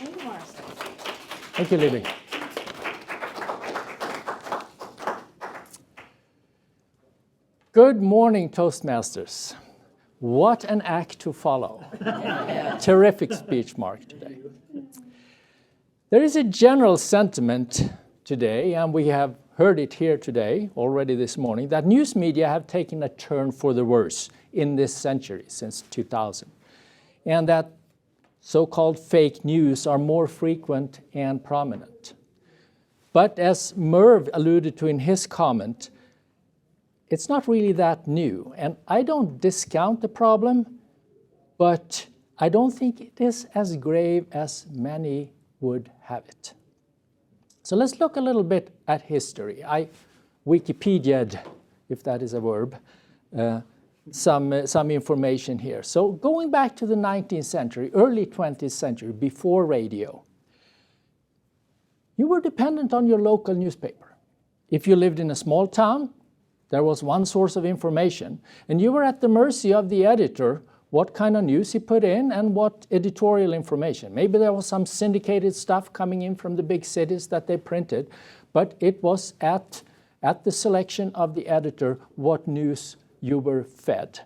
Thank you, Morris. Thank you, Libby. Good morning, Toastmasters. What an act to follow. Terrific speech, Mark, today. There is a general sentiment today, and we have heard it here today, already this morning, that news media have taken a turn for the worse in this century, since 2000, and that so-called fake news are more frequent and prominent. But as Merv alluded to in his comment, it's not really that new. And I don't discount the problem, but I don't think it is as grave as many would have it. So let's look a little bit at history. I Wikipedia'd, if that is a verb, some information here. So going back to the 19th century, early 20th century, before radio, you were dependent on your local newspaper. If you lived in a small town, there was one source of information, and you were at the mercy of the editor, what kind of news he put in and what editorial information. Maybe there was some syndicated stuff coming in from the big cities that they printed, but it was at the selection of the editor what news you were fed.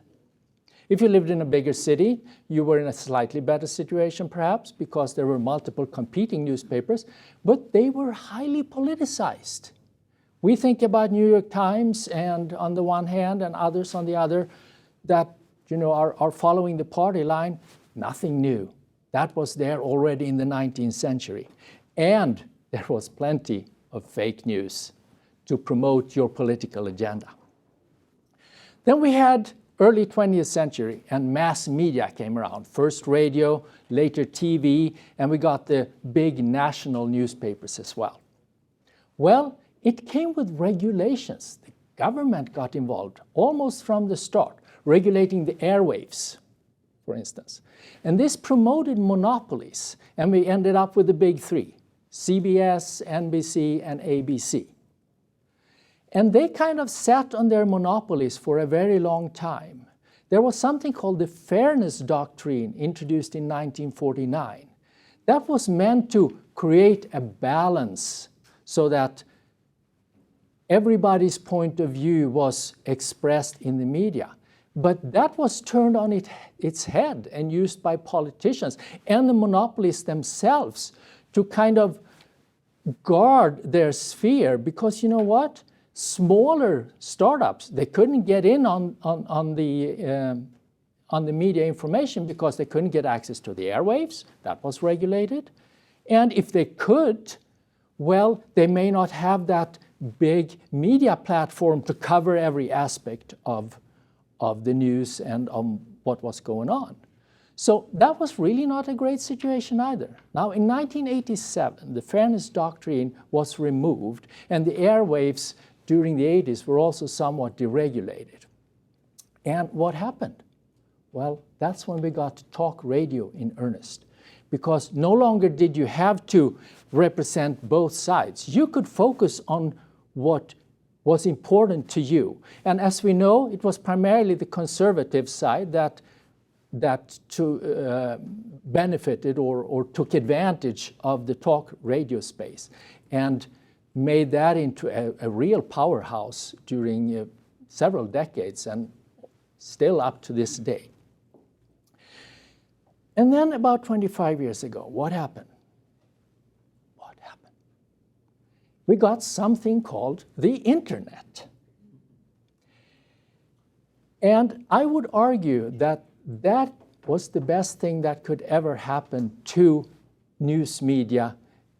If you lived in a bigger city, you were in a slightly better situation perhaps because there were multiple competing newspapers, but they were highly politicized. We think about New York Times and on the one hand and others on the other that are following the party line. Nothing new. That was there already in the 19th century. And there was plenty of fake news to promote your political agenda. Then we had early 20th century and mass media came around. First radio, later TV, and we got the big national newspapers as well. Well, it came with regulations. The government got involved almost from the start, regulating the airwaves, for instance. And this promoted monopolies, and we ended up with the big three, CBS, NBC, and ABC. And they kind of sat on their monopolies for a very long time. There was something called the Fairness Doctrine introduced in 1949. That was meant to create a balance so that everybody's point of view was expressed in the media. But that was turned on its head and used by politicians and the monopolists themselves to kind of guard their sphere, because you know what? Smaller startups, they couldn't get in on the media information because they couldn't get access to the airwaves. That was regulated. And if they could, well, they may not have that big media platform to cover every aspect of the news and what was going on. So that was really not a great situation either. Now in 1987, the Fairness Doctrine was removed and the airwaves during the 80s were also somewhat deregulated. And what happened? Well, that's when we got to talk radio in earnest, because no longer did you have to represent both sides. You could focus on what was important to you. And as we know, it was primarily the conservative side that benefited or took advantage of the talk radio space and made that into a real powerhouse during several decades and still up to this day. And then about 25 years ago, what happened? What happened? We got something called the internet. And I would argue that that was the best thing that could ever happen to news media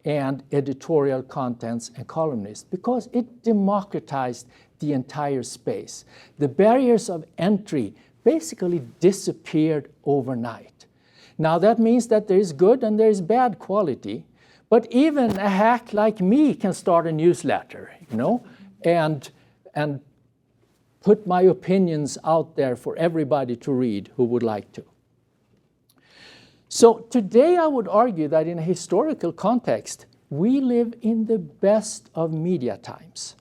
and editorial contents and columnists, because it democratized the entire space. The barriers of entry basically disappeared overnight. Now that means that there is good and there is bad quality, but even a hack like me can start a newsletter, and put my opinions out there for everybody to read who would like to. So today I would argue that in a historical context, we live in the best of media times,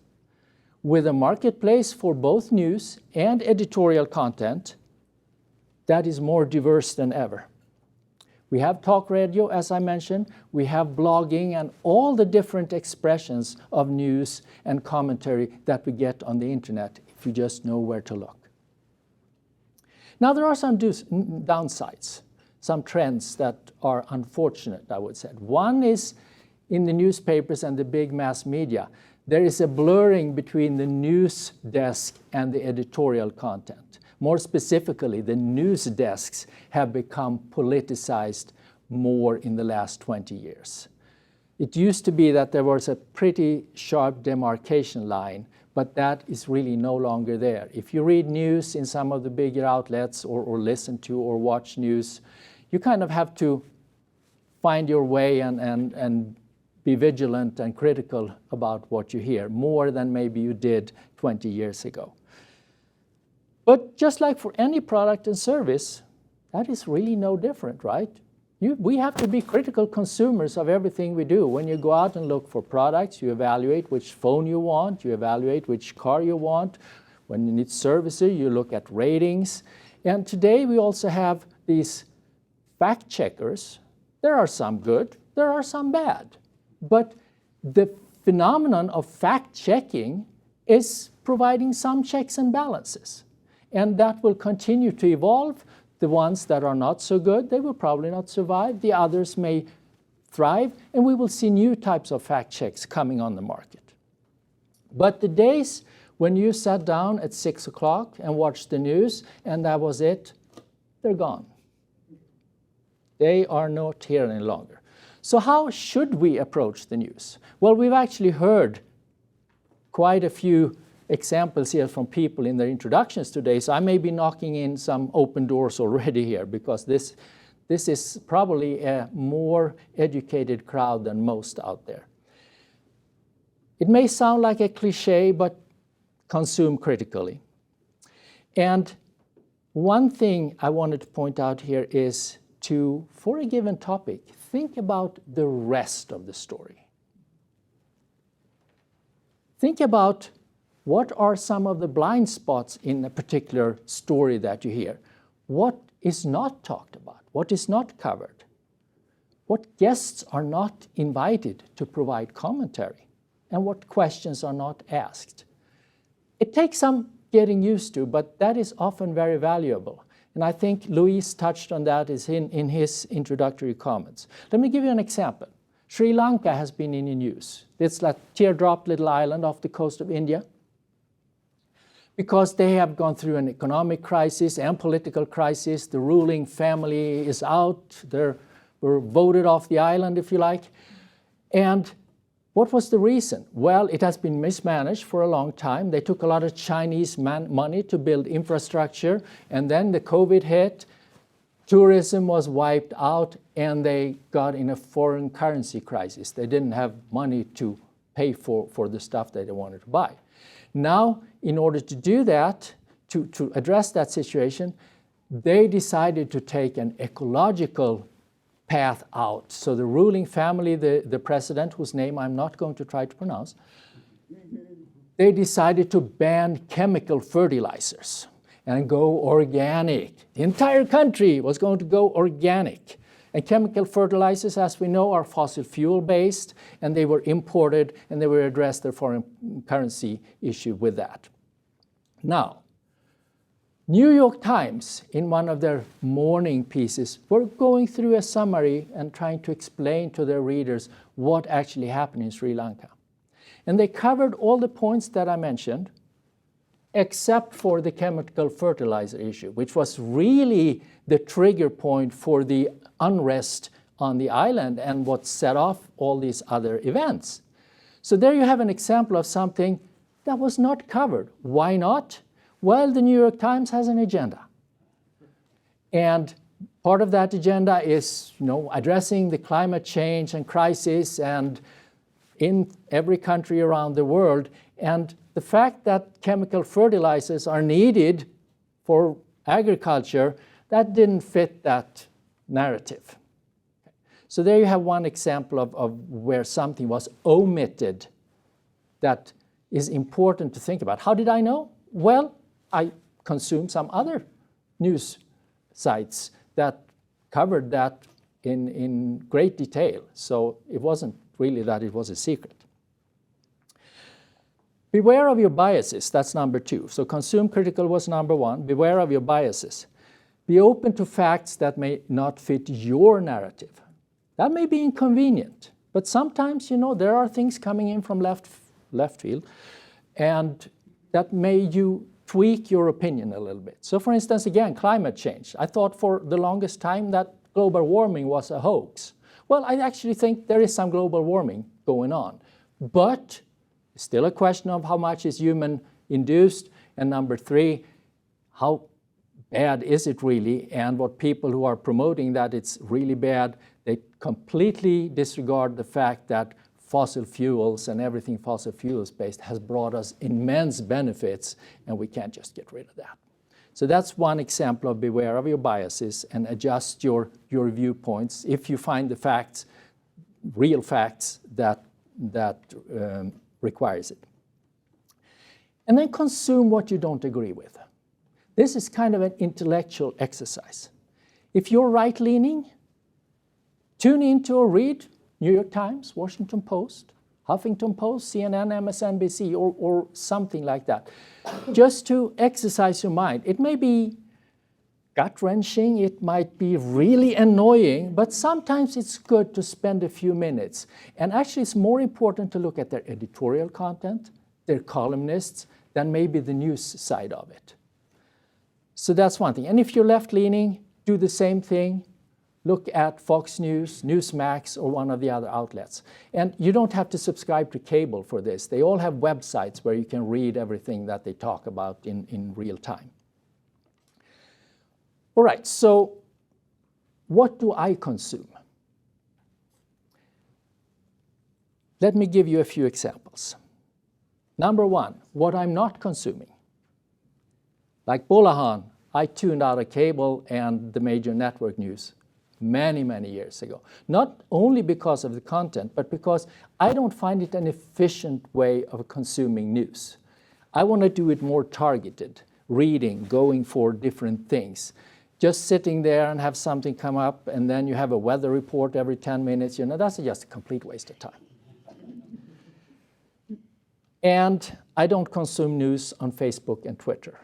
with a marketplace for both news and editorial content that is more diverse than ever. We have talk radio, as I mentioned. We have blogging and all the different expressions of news and commentary that we get on the internet if you just know where to look. Now, there are some downsides, some trends that are unfortunate, I would say. One is in the newspapers and the big mass media. There is a blurring between the news desk and the editorial content. More specifically, the news desks have become politicized more in the last 20 years. It used to be that there was a pretty sharp demarcation line, but that is really no longer there. If you read news in some of the bigger outlets or listen to or watch news, you kind of have to find your way and be vigilant and critical about what you hear, more than maybe you did 20 years ago. But just like for any product and service, that is really no different, right? We have to be critical consumers of everything we do. When you go out and look for products, you evaluate which phone you want, you evaluate which car you want. When you need services, you look at ratings. And today we also have these fact checkers. There are some good, there are some bad. But the phenomenon of fact checking is providing some checks and balances. And that will continue to evolve. The ones that are not so good, they will probably not survive. The others may thrive, and we will see new types of fact checks coming on the market. But the days when you sat down at 6 o'clock and watched the news and that was it, they're gone. They are not here any longer. So how should we approach the news? Well, we've actually heard quite a few examples here from people in their introductions today, so I may be knocking in some open doors already here, because this is probably a more educated crowd than most out there. It may sound like a cliche, but consume critically. And one thing I wanted to point out here is to, for a given topic, think about the rest of the story. Think about what are some of the blind spots in a particular story that you hear. What is not talked about? What is not covered? What guests are not invited to provide commentary? And what questions are not asked? It takes some getting used to, but that is often very valuable. And I think Luis touched on that in his introductory comments. Let me give you an example. Sri Lanka has been in the news. It's like teardrop little island off the coast of India. Because they have gone through an economic crisis and political crisis. The ruling family is out. They were voted off the island, if you like. And what was the reason? Well, it has been mismanaged for a long time. They took a lot of Chinese money to build infrastructure, and then the COVID hit. Tourism was wiped out, and they got in a foreign currency crisis. They didn't have money to pay for the stuff that they wanted to buy. Now, in order to do that, to address that situation, they decided to take an ecological path out. So the ruling family, the president, whose name I'm not going to try to pronounce, they decided to ban chemical fertilizers and go organic. The entire country was going to go organic. And chemical fertilizers, as we know, are fossil fuel based, and they were imported, and they were addressed their foreign currency issue with that. Now, New York Times, in one of their morning pieces, were going through a summary and trying to explain to their readers what actually happened in Sri Lanka. And they covered all the points that I mentioned, except for the chemical fertilizer issue, which was really the trigger point for the unrest on the island and what set off all these other events. So there you have an example of something that was not covered. Why not? Well, the New York Times has an agenda. And part of that agenda is, addressing the climate change and crisis and in every country around the world. And the fact that chemical fertilizers are needed for agriculture, that didn't fit that narrative. So there you have one example of where something was omitted that is important to think about. How did I know? Well, I consumed some other news sites that covered that in great detail. So it wasn't really that it was a secret. Beware of your biases, that's number 2. So consume critical was number 1. Beware of your biases. Be open to facts that may not fit your narrative. That may be inconvenient, but sometimes, there are things coming in from left field, and that made you tweak your opinion a little bit. So for instance, again, climate change. I thought for the longest time that global warming was a hoax. Well, I actually think there is some global warming going on, but still a question of how much is human-induced, and number 3, how bad is it really, and what people who are promoting that it's really bad, they completely disregard the fact that fossil fuels and everything fossil fuels based has brought us immense benefits, and we can't just get rid of that. So that's one example of beware of your biases and adjust your viewpoints if you find the facts, real facts that requires it. And then consume what you don't agree with. This is kind of an intellectual exercise. If you're right-leaning, tune into or read New York Times, Washington Post, Huffington Post, CNN, MSNBC, or something like that, just to exercise your mind. It may be gut-wrenching, it might be really annoying, but sometimes it's good to spend a few minutes. And actually, it's more important to look at their editorial content, their columnists, than maybe the news side of it. So that's one thing. And if you're left-leaning, do the same thing. Look at Fox News, Newsmax, or one of the other outlets. And you don't have to subscribe to cable for this. They all have websites where you can read everything that they talk about in real time. All right, so what do I consume? Let me give you a few examples. Number 1, what I'm not consuming. Like Bolahan, I tuned out of cable and the major network news many, many years ago. Not only because of the content, but because I don't find it an efficient way of consuming news. I want to do it more targeted, reading, going for different things. Just sitting there and have something come up, and then you have a weather report every 10 minutes, that's just a complete waste of time. And I don't consume news on Facebook and Twitter.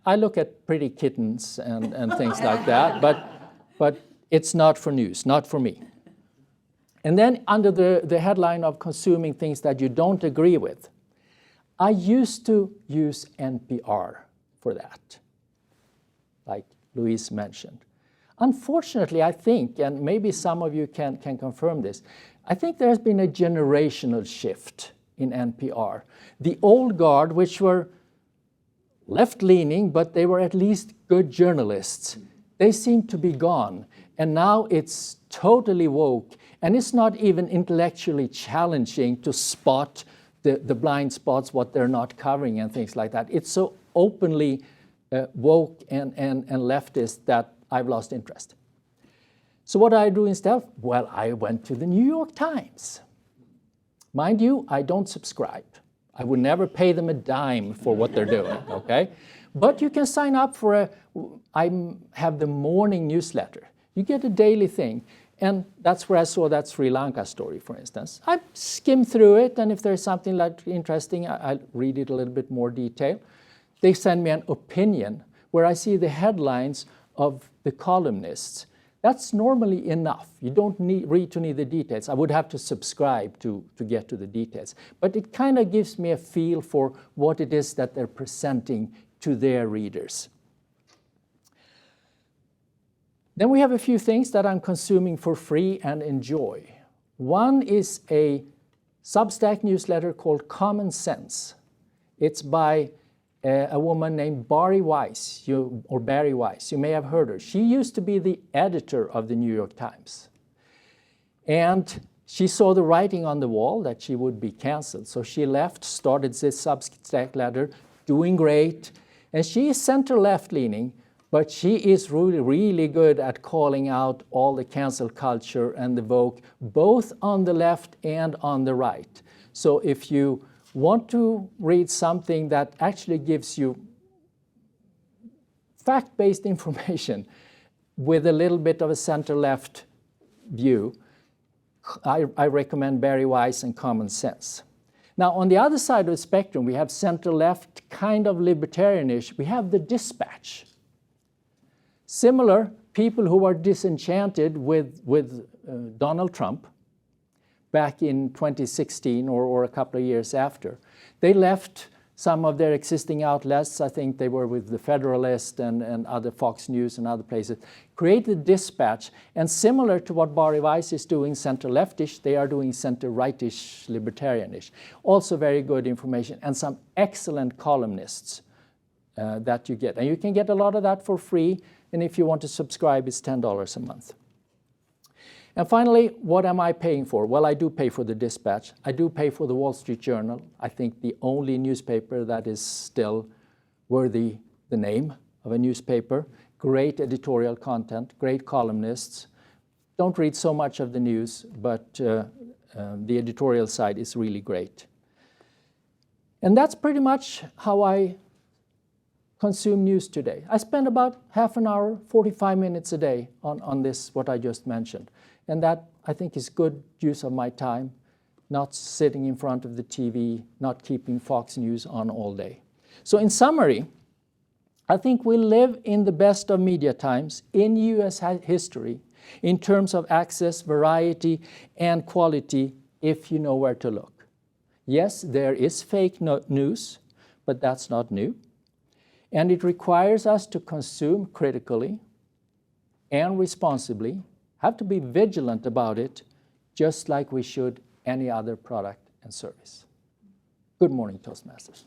I look at pretty kittens and things like that, but it's not for news, not for me. And then under the headline of consuming things that you don't agree with, I used to use NPR for that, like Louise mentioned. Unfortunately, I think, and maybe some of you can confirm this, I think there has been a generational shift in NPR. The old guard, which were left-leaning, but they were at least good journalists, they seem to be gone. And now it's totally woke, and it's not even intellectually challenging to spot the blind spots, what they're not covering and things like that. It's so openly woke and leftist that I've lost interest. So what do I do instead? Well, I went to the New York Times. Mind you, I don't subscribe. I would never pay them a dime for what they're doing, okay? But you can sign up for I have the morning newsletter. You get a daily thing. And that's where I saw that Sri Lanka story, for instance. I skim through it, and if there's something like interesting, I'll read it a little bit more detail. They send me an opinion where I see the headlines of the columnists. That's normally enough. You don't read to need the details. I would have to subscribe to get to the details. But it kind of gives me a feel for what it is that they're presenting to their readers. Then we have a few things that I'm consuming for free and enjoy. One is a Substack newsletter called Common Sense. It's by a woman named Barry Weiss, Barry Weiss. You may have heard her. She used to be the editor of the New York Times. And she saw the writing on the wall that she would be canceled. So she left, started this Substack letter, doing great. And she is center-left leaning, but she is really, really good at calling out all the cancel culture and the woke, both on the left and on the right. So if you want to read something that actually gives you fact-based information with a little bit of a center-left view, I recommend Barry Weiss and Common Sense. Now, on the other side of the spectrum, we have center-left, kind of libertarianish. We have the Dispatch. Similar, people who are disenchanted with Donald Trump back in 2016 or a couple of years after. They left some of their existing outlets. I think they were with the Federalist and other Fox News and other places. Created Dispatch, and similar to what Barry Weiss is doing, center-leftish, they are doing center-rightish, libertarianish. Also very good information, and some excellent columnists that you get. And you can get a lot of that for free, and if you want to subscribe, it's $10 a month. And finally, what am I paying for? Well, I do pay for the Dispatch. I do pay for the Wall Street Journal. I think the only newspaper that is still worthy the name of a newspaper. Great editorial content, great columnists. Don't read so much of the news, but the editorial side is really great. And that's pretty much how I consume news today. I spend about half an hour, 45 minutes a day on this, what I just mentioned. And that, I think, is good use of my time, not sitting in front of the TV, not keeping Fox News on all day. So in summary, I think we live in the best of media times in US history in terms of access, variety, and quality if you know where to look. Yes, there is fake news, but that's not new. And it requires us to consume critically and responsibly, have to be vigilant about it, just like we should any other product and service. Good morning, Toastmasters.